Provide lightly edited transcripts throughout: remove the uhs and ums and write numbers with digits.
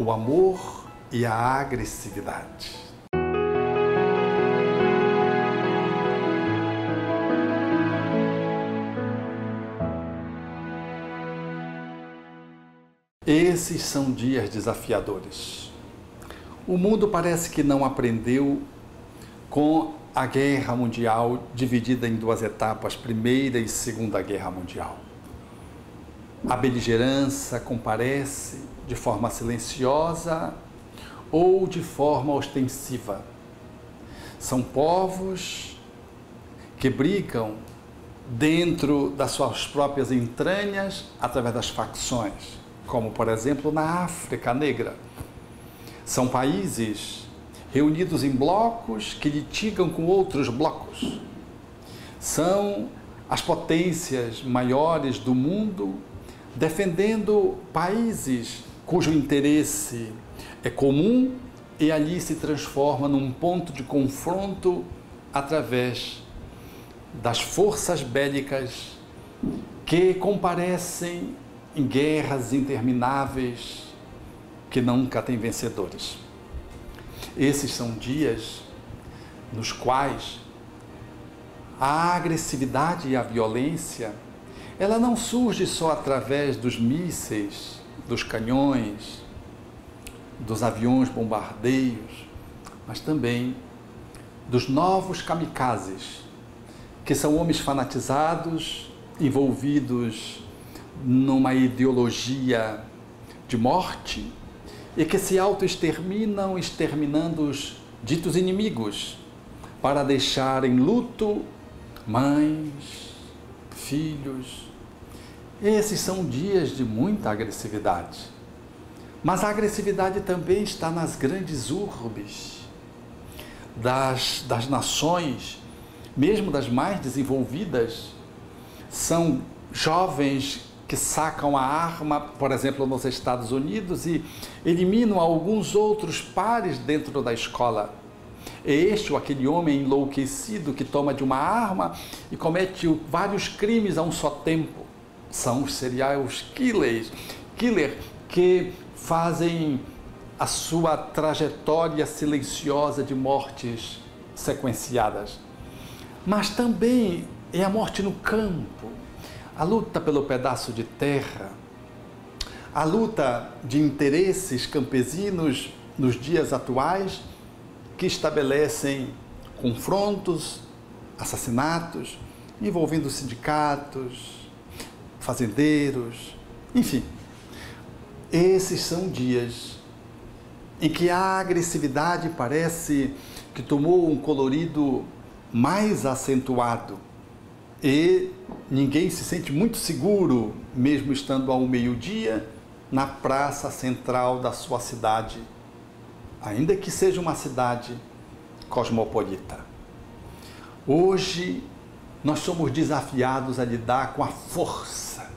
do amor e a agressividade. Esses são dias desafiadores. O mundo parece que não aprendeu com a Guerra Mundial dividida em duas etapas, Primeira e Segunda Guerra Mundial. A beligerância comparece de forma silenciosa ou de forma ostensiva. São povos que brigam dentro das suas próprias entranhas através das facções, como, por exemplo, na África Negra. São países reunidos em blocos que litigam com outros blocos. São as potências maiores do mundo defendendo países cujo interesse é comum e ali se transforma num ponto de confronto através das forças bélicas que comparecem em guerras intermináveis que nunca têm vencedores. Esses são dias nos quais a agressividade e a violência, ela não surge só através dos mísseis, dos canhões, dos aviões bombardeios, mas também dos novos kamikazes, que são homens fanatizados, envolvidos numa ideologia de morte e que se auto-exterminam, exterminando os ditos inimigos, para deixar em luto mães, filhos. Esses são dias de muita agressividade. Mas a agressividade também está nas grandes urbes das nações, mesmo das mais desenvolvidas. São jovens que sacam a arma, por exemplo, nos Estados Unidos, e eliminam alguns outros pares dentro da escola. É este ou aquele homem enlouquecido que toma de uma arma e comete vários crimes a um só tempo. São os serial killers que fazem a sua trajetória silenciosa de mortes sequenciadas. Mas também é a morte no campo, a luta pelo pedaço de terra, a luta de interesses campesinos nos dias atuais que estabelecem confrontos, assassinatos, envolvendo sindicatos, fazendeiros, enfim. Esses são dias em que a agressividade parece que tomou um colorido mais acentuado e ninguém se sente muito seguro, mesmo estando ao meio-dia, na praça central da sua cidade, ainda que seja uma cidade cosmopolita. Hoje, nós somos desafiados a lidar com a força,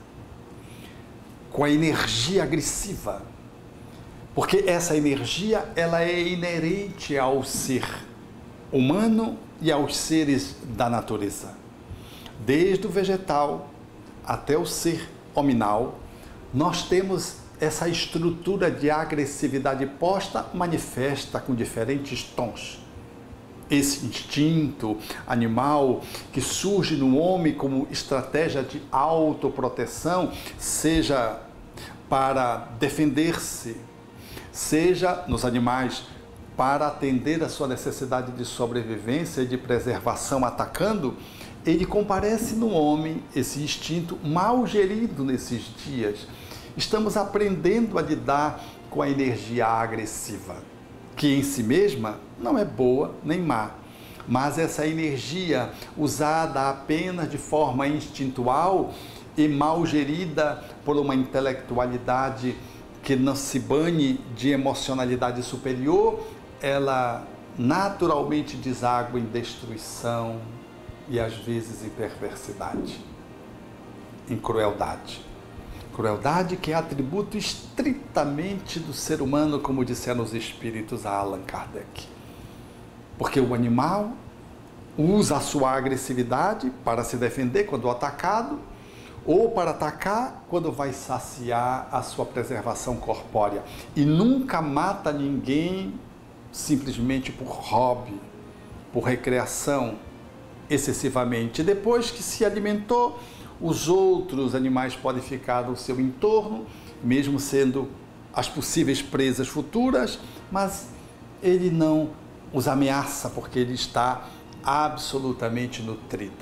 com a energia agressiva, porque essa energia, ela é inerente ao ser humano e aos seres da natureza. Desde o vegetal até o ser hominal, nós temos essa estrutura de agressividade posta, manifesta com diferentes tons. Esse instinto animal que surge no homem como estratégia de autoproteção, seja para defender-se, seja nos animais para atender a sua necessidade de sobrevivência e de preservação atacando, ele comparece no homem, esse instinto mal gerido nesses dias. Estamos aprendendo a lidar com a energia agressiva, que em si mesma não é boa nem má, mas essa energia usada apenas de forma instintual e mal gerida por uma intelectualidade que não se bane de emocionalidade superior, ela naturalmente deságua em destruição e às vezes em perversidade, em crueldade. Crueldade que é atributo estritamente do ser humano, como disseram os espíritos a Allan Kardec. Porque o animal usa a sua agressividade para se defender quando atacado, ou para atacar quando vai saciar a sua preservação corpórea. E nunca mata ninguém simplesmente por hobby, por recreação, excessivamente. Depois que se alimentou, os outros animais podem ficar no seu entorno, mesmo sendo as possíveis presas futuras, mas ele não os ameaça porque ele está absolutamente nutrido.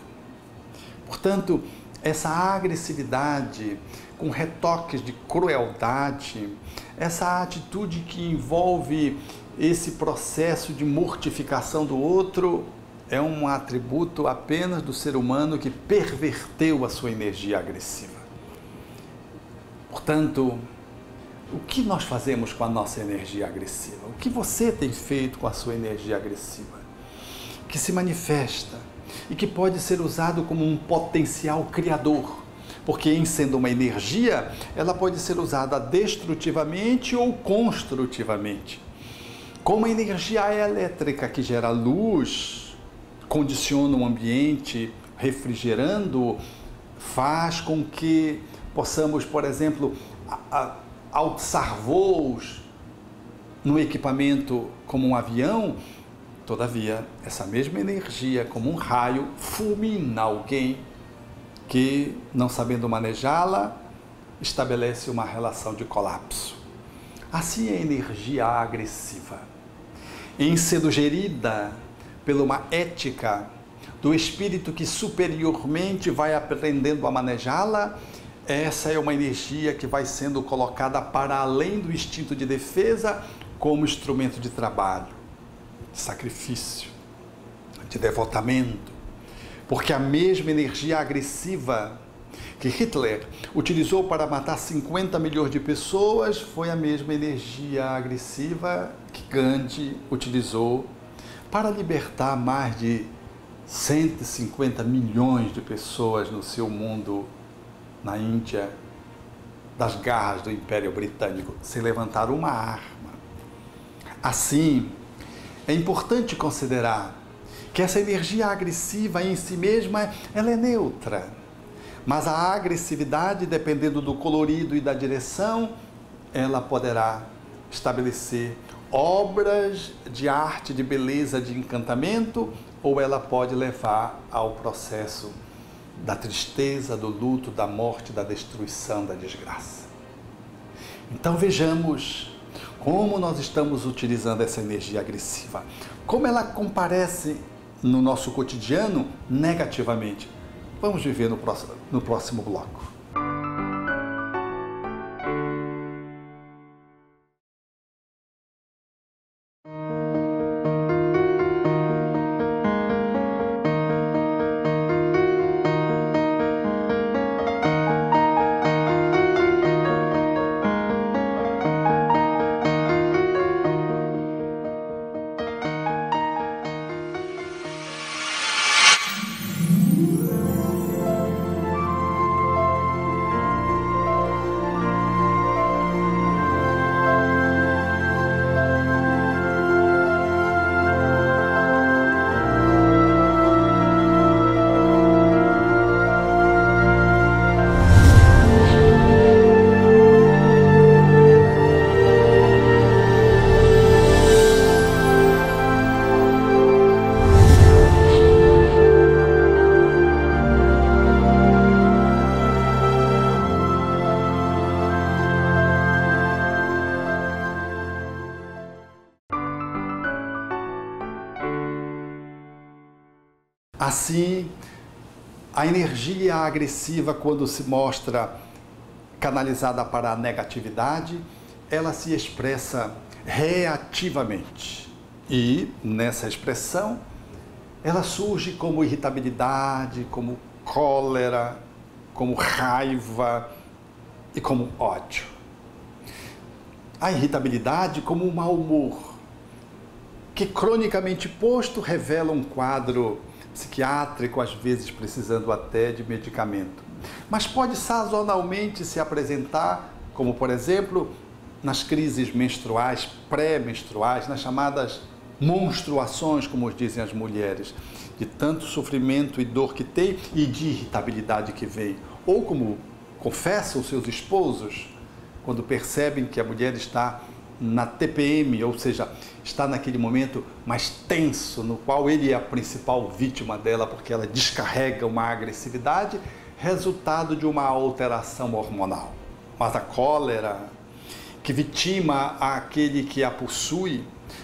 Portanto, essa agressividade com retoques de crueldade, essa atitude que envolve esse processo de mortificação do outro, é um atributo apenas do ser humano que perverteu a sua energia agressiva. Portanto, o que nós fazemos com a nossa energia agressiva? O que você tem feito com a sua energia agressiva? Que se manifesta e que pode ser usado como um potencial criador, porque em sendo uma energia, ela pode ser usada destrutivamente ou construtivamente. Como a energia elétrica que gera luz, condiciona o ambiente, refrigerando, faz com que possamos, por exemplo, alçar voos no equipamento como um avião. Todavia, essa mesma energia, como um raio, fulmina alguém que, não sabendo manejá-la, estabelece uma relação de colapso. Assim é a energia agressiva. Em sendo gerida por uma ética do espírito que superiormente vai aprendendo a manejá-la, essa é uma energia que vai sendo colocada para além do instinto de defesa como instrumento de trabalho, de sacrifício, de devotamento. Porque a mesma energia agressiva que Hitler utilizou para matar 50 milhões de pessoas foi a mesma energia agressiva que Gandhi utilizou para libertar mais de 150 milhões de pessoas no seu mundo, na Índia, das garras do Império Britânico, sem levantar uma arma. Assim, é importante considerar que essa energia agressiva em si mesma, ela é neutra. Mas a agressividade, dependendo do colorido e da direção, ela poderá estabelecer obras de arte, de beleza, de encantamento, ou ela pode levar ao processo da tristeza, do luto, da morte, da destruição, da desgraça. Então vejamos como nós estamos utilizando essa energia agressiva, como ela comparece no nosso cotidiano negativamente. Vamos viver no próximo bloco. Assim, a energia agressiva, quando se mostra canalizada para a negatividade, ela se expressa reativamente. E, nessa expressão, ela surge como irritabilidade, como cólera, como raiva e como ódio. A irritabilidade como um mau humor, que cronicamente posto revela um quadro psiquiátrico, às vezes precisando até de medicamento. Mas pode sazonalmente se apresentar, como por exemplo, nas crises menstruais, pré-menstruais, nas chamadas monstruações, como dizem as mulheres, de tanto sofrimento e dor que tem e de irritabilidade que vem. ou como confessam seus esposos, quando percebem que a mulher está na TPM, ou seja, está naquele momento mais tenso, no qual ele é a principal vítima dela, porque ela descarrega uma agressividade, resultado de uma alteração hormonal. Mas a cólera, que vitima aquele que a possui,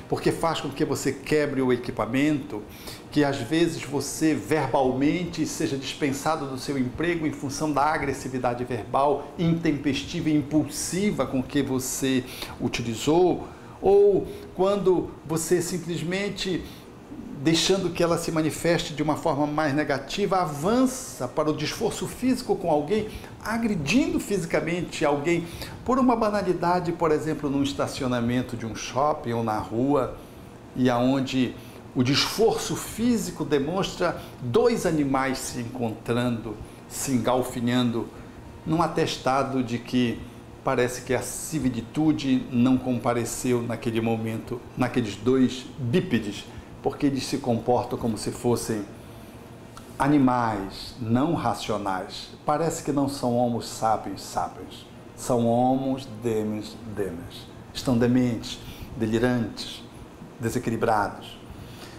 porque faz com que você quebre o equipamento, que às vezes você verbalmente seja dispensado do seu emprego em função da agressividade verbal intempestiva e impulsiva com que você utilizou, ou quando você simplesmente, deixando que ela se manifeste de uma forma mais negativa, avança para o desforço físico com alguém, agredindo fisicamente alguém por uma banalidade, por exemplo, num estacionamento de um shopping ou na rua, e aonde o desforço físico demonstra dois animais se encontrando, se engalfinhando, num atestado de que parece que a civilitude não compareceu naquele momento, naqueles dois bípedes, porque eles se comportam como se fossem animais não racionais. Parece que não são homos sapiens, são homos demens. Estão dementes, delirantes, desequilibrados.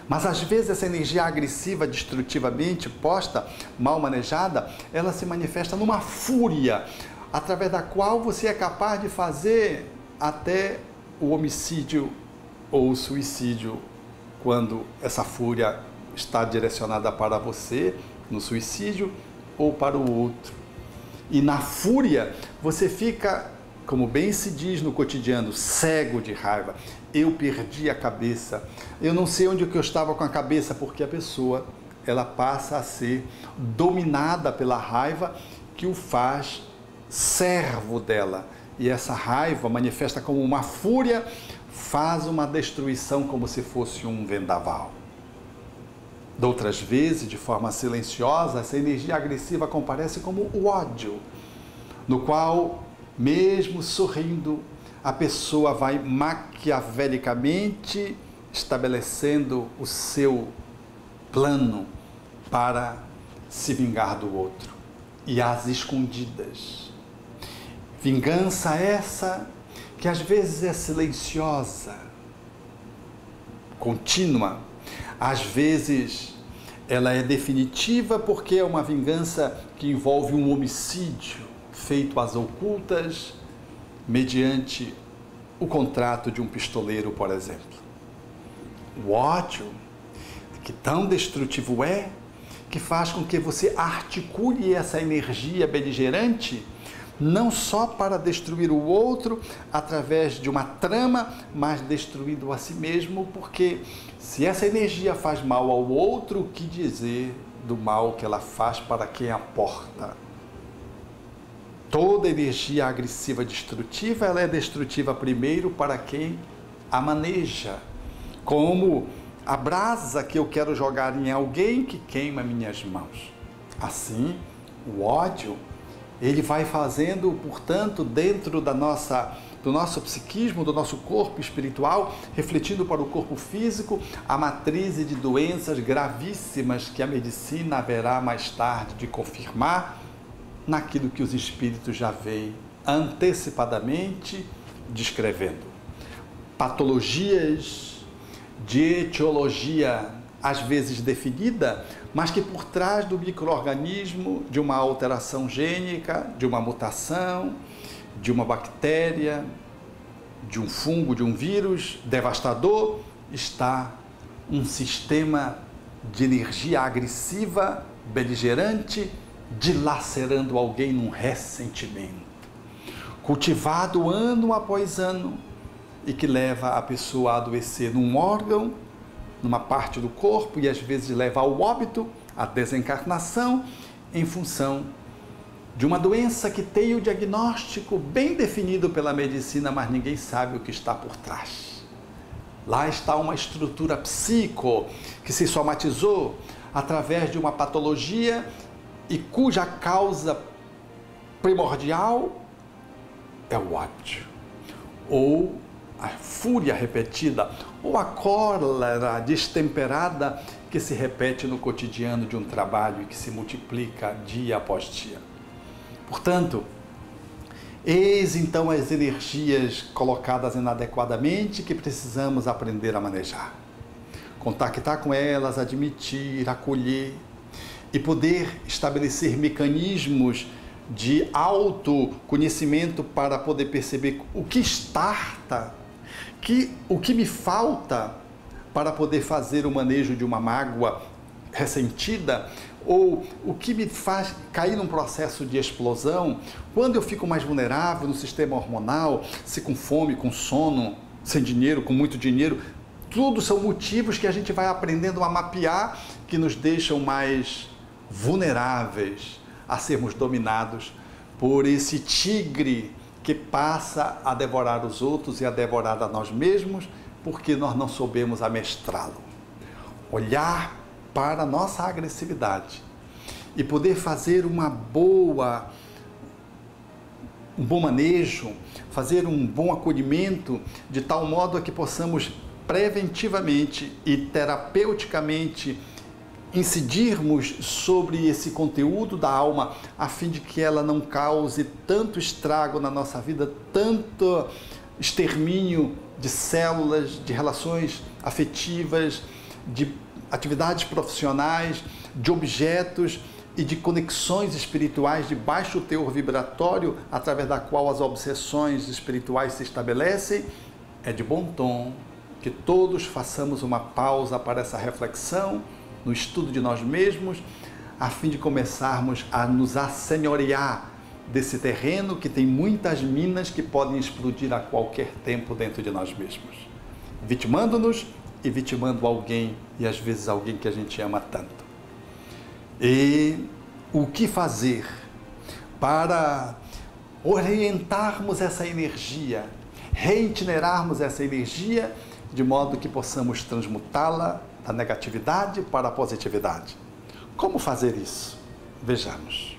Mas às vezes essa energia agressiva, destrutivamente posta, mal manejada, ela se manifesta numa fúria, através da qual você é capaz de fazer até o homicídio ou o suicídio, quando essa fúria está direcionada para você, no suicídio, ou para o outro. E na fúria, você fica, como bem se diz no cotidiano, cego de raiva. Eu perdi a cabeça, eu não sei onde que eu estava com a cabeça, porque a pessoa, ela passa a ser dominada pela raiva que o faz servo dela. E essa raiva manifesta como uma fúria, faz uma destruição como se fosse um vendaval. De outras vezes, de forma silenciosa, essa energia agressiva comparece como o ódio, no qual, mesmo sorrindo, a pessoa vai maquiavelicamente estabelecendo o seu plano para se vingar do outro, e às escondidas. Vingança essa que às vezes é silenciosa, contínua, às vezes ela é definitiva, porque é uma vingança que envolve um homicídio feito às ocultas, mediante o contrato de um pistoleiro, por exemplo. O ódio, que tão destrutivo é, que faz com que você articule essa energia beligerante, não só para destruir o outro através de uma trama, mas destruindo a si mesmo, porque se essa energia faz mal ao outro, o que dizer do mal que ela faz para quem a porta? Toda energia agressiva destrutiva, ela é destrutiva primeiro para quem a maneja, como a brasa que eu quero jogar em alguém que queima minhas mãos. Assim, o ódio, ele vai fazendo, portanto, dentro do nosso psiquismo, do nosso corpo espiritual, refletindo para o corpo físico, a matriz de doenças gravíssimas que a medicina haverá mais tarde de confirmar, naquilo que os espíritos já veem antecipadamente descrevendo. Patologias de etiologia, às vezes definida, mas que por trás do micro-organismo, de uma alteração gênica, de uma mutação, de uma bactéria, de um fungo, de um vírus devastador, está um sistema de energia agressiva, beligerante, dilacerando alguém num ressentimento, cultivado ano após ano, e que leva a pessoa a adoecer num órgão, numa parte do corpo, e às vezes leva ao óbito, à desencarnação, em função de uma doença que tem o diagnóstico bem definido pela medicina, mas ninguém sabe o que está por trás. Lá está uma estrutura psico que se somatizou através de uma patologia e cuja causa primordial é o ódio, ou a fúria repetida, ou a cólera destemperada que se repete no cotidiano de um trabalho e que se multiplica dia após dia. Portanto, eis então as energias colocadas inadequadamente que precisamos aprender a manejar. Contactar com elas, admitir, acolher e poder estabelecer mecanismos de autoconhecimento para poder perceber o que starta, o que me falta para poder fazer o manejo de uma mágoa ressentida, ou o que me faz cair num processo de explosão, quando eu fico mais vulnerável no sistema hormonal, se com fome, com sono, sem dinheiro, com muito dinheiro. Tudo são motivos que a gente vai aprendendo a mapear, que nos deixam mais vulneráveis a sermos dominados por esse tigre que passa a devorar os outros e a devorar a nós mesmos, porque nós não soubemos amestrá-lo. Olhar para a nossa agressividade e poder fazer um bom manejo, fazer um bom acolhimento, de tal modo que possamos preventivamente e terapeuticamente incidirmos sobre esse conteúdo da alma, a fim de que ela não cause tanto estrago na nossa vida, tanto extermínio de células, de relações afetivas, de atividades profissionais, de objetos e de conexões espirituais de baixo teor vibratório, através da qual as obsessões espirituais se estabelecem. É de bom tom que todos façamos uma pausa para essa reflexão, no estudo de nós mesmos, a fim de começarmos a nos assenhorear desse terreno que tem muitas minas que podem explodir a qualquer tempo dentro de nós mesmos, vitimando-nos e vitimando alguém, e às vezes alguém que a gente ama tanto. E o que fazer para orientarmos essa energia, reitinerarmos essa energia, de modo que possamos transmutá-la da negatividade para a positividade. Como fazer isso? Vejamos.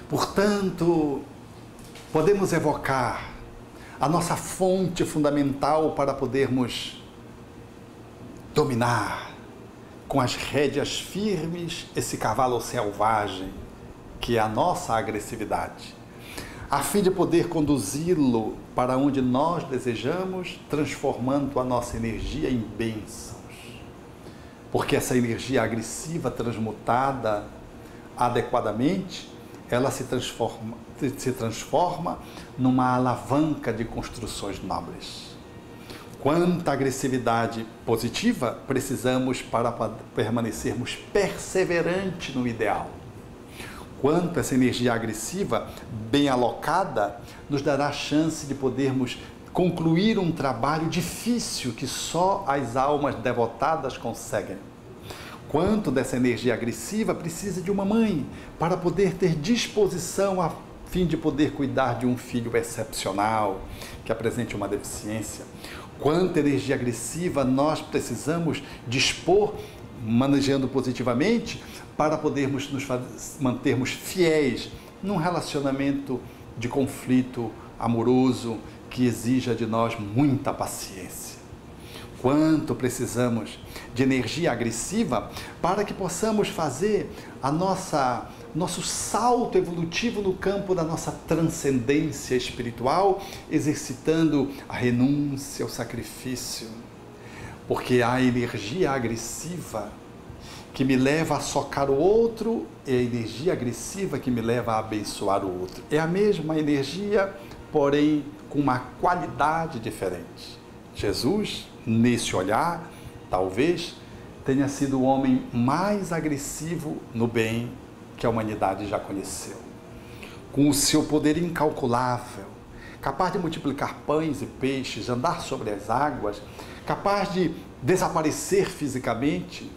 Portanto, podemos evocar a nossa fonte fundamental para podermos dominar com as rédeas firmes esse cavalo selvagem que é a nossa agressividade, a fim de poder conduzi-lo para onde nós desejamos, transformando a nossa energia em bênçãos. Porque essa energia agressiva transmutada adequadamente, ela se transforma numa alavanca de construções nobres. Quanta agressividade positiva precisamos para permanecermos perseverantes no ideal. Quanto essa energia agressiva, bem alocada, nos dará a chance de podermos concluir um trabalho difícil que só as almas devotadas conseguem. Quanto dessa energia agressiva precisa de uma mãe para poder ter disposição a fim de poder cuidar de um filho excepcional que apresente uma deficiência. Quanta energia agressiva nós precisamos dispor, manejando positivamente, para podermos nos mantermos fiéis num relacionamento de conflito amoroso que exija de nós muita paciência. Quanto precisamos de energia agressiva para que possamos fazer nosso salto evolutivo no campo da nossa transcendência espiritual, exercitando a renúncia, o sacrifício. Porque a energia agressiva que me leva a socar o outro é a energia agressiva que me leva a abençoar o outro. É a mesma energia porém com uma qualidade diferente. Jesus, nesse olhar, talvez tenha sido o homem mais agressivo no bem que a humanidade já conheceu. Com o seu poder incalculável, capaz de multiplicar pães e peixes, andar sobre as águas, capaz de desaparecer fisicamente,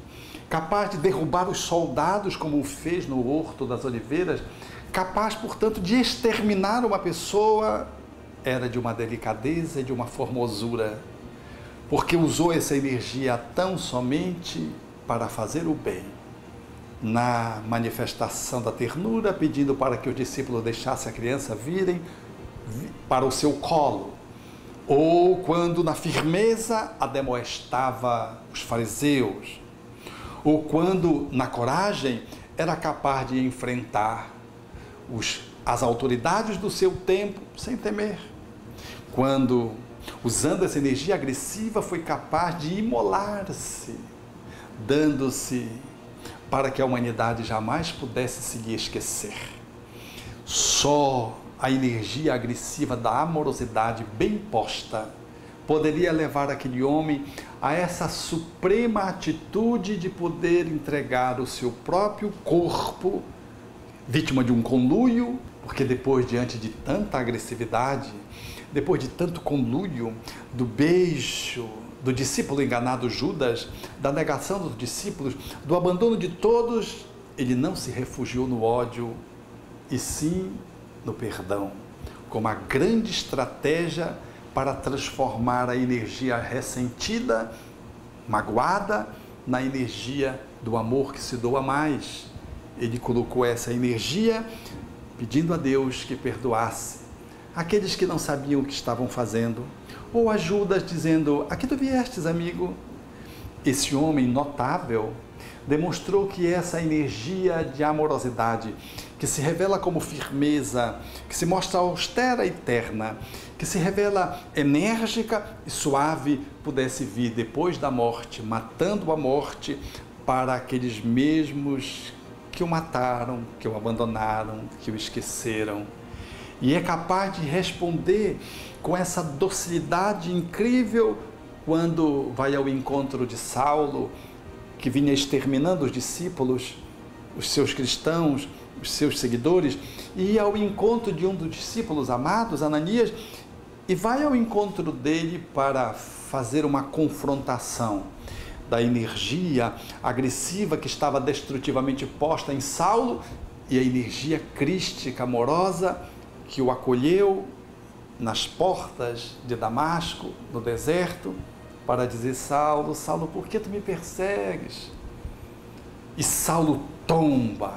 capaz de derrubar os soldados como o fez no Horto das Oliveiras, capaz, portanto, de exterminar uma pessoa, era de uma delicadeza e de uma formosura, porque usou essa energia tão somente para fazer o bem. Na manifestação da ternura, pedindo para que os discípulos deixassem a criança virem para o seu colo, ou quando na firmeza ademoestava os fariseus, ou quando na coragem era capaz de enfrentar as autoridades do seu tempo sem temer, quando, usando essa energia agressiva, foi capaz de imolar-se, dando-se para que a humanidade jamais pudesse se lhe esquecer. Só a energia agressiva da amorosidade bem posta poderia levar aquele homem a essa suprema atitude de poder entregar o seu próprio corpo, vítima de um conluio, porque depois, diante de tanta agressividade, depois de tanto conluio, do beijo do discípulo enganado Judas, da negação dos discípulos, do abandono de todos, ele não se refugiou no ódio, e sim no perdão, como a grande estratégia para transformar a energia ressentida, magoada, na energia do amor que se doa mais. Ele colocou essa energia pedindo a Deus que perdoasse aqueles que não sabiam o que estavam fazendo, ou a Judas dizendo: "A que tu viestes, amigo?" Esse homem notável demonstrou que essa energia de amorosidade, que se revela como firmeza, que se mostra austera e terna, que se revela enérgica e suave, pudesse vir depois da morte, matando a morte para aqueles mesmos que o mataram, que o abandonaram, que o esqueceram. E é capaz de responder com essa docilidade incrível quando vai ao encontro de Saulo, que vinha exterminando os discípulos, os seus cristãos, os seus seguidores, e ia ao encontro de um dos discípulos amados, Ananias, e vai ao encontro dele para fazer uma confrontação da energia agressiva que estava destrutivamente posta em Saulo e a energia crística, amorosa, que o acolheu nas portas de Damasco, no deserto, para dizer: Saulo, Saulo, por que tu me persegues? E Saulo tomba,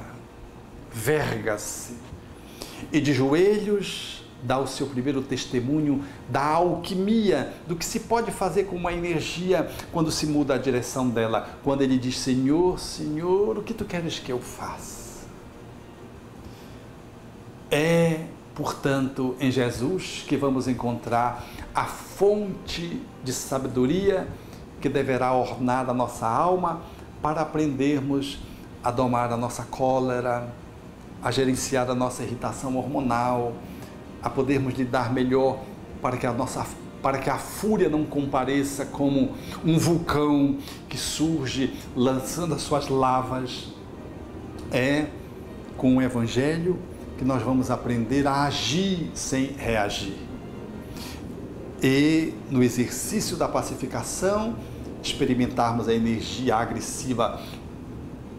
verga-se, e de joelhos dá o seu primeiro testemunho da alquimia, do que se pode fazer com uma energia quando se muda a direção dela, quando ele diz: Senhor, Senhor, o que tu queres que eu faça? É, portanto, em Jesus que vamos encontrar a fonte de sabedoria que deverá ornar a nossa alma para aprendermos a domar a nossa cólera, a gerenciar a nossa irritação hormonal, a podermos lidar melhor para que a fúria não compareça como um vulcão que surge lançando as suas lavas. É com o Evangelho que nós vamos aprender a agir sem reagir. E no exercício da pacificação, experimentarmos a energia agressiva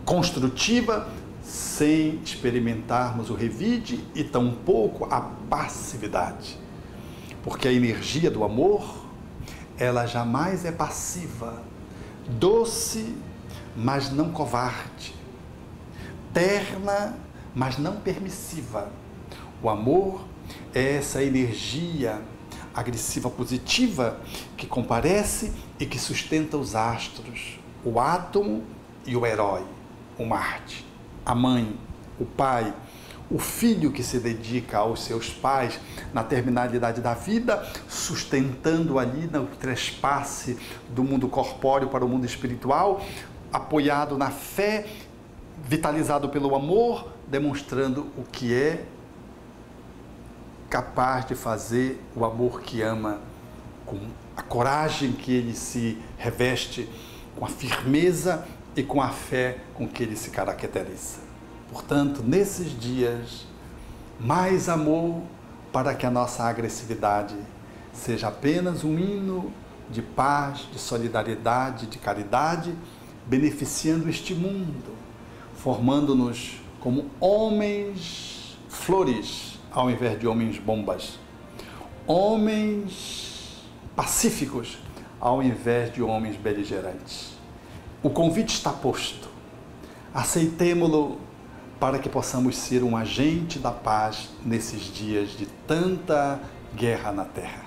construtiva, sem experimentarmos o revide e tampouco a passividade. Porque a energia do amor, ela jamais é passiva, doce, mas não covarde, terna, mas não permissiva. O amor é essa energia agressiva positiva que comparece e que sustenta os astros, o átomo e o herói, o Marte, a mãe, o pai, o filho que se dedica aos seus pais na terminalidade da vida, sustentando ali no trespasse do mundo corpóreo para o mundo espiritual, apoiado na fé, vitalizado pelo amor, demonstrando o que é capaz de fazer o amor que ama, com a coragem que ele se reveste, com a firmeza e com a fé com que ele se caracteriza. Portanto, nesses dias, mais amor para que a nossa agressividade seja apenas um hino de paz, de solidariedade, de caridade, beneficiando este mundo, formando-nos como homens flores ao invés de homens bombas, homens pacíficos ao invés de homens beligerantes. O convite está posto. Aceitemo-lo para que possamos ser um agente da paz nesses dias de tanta guerra na terra.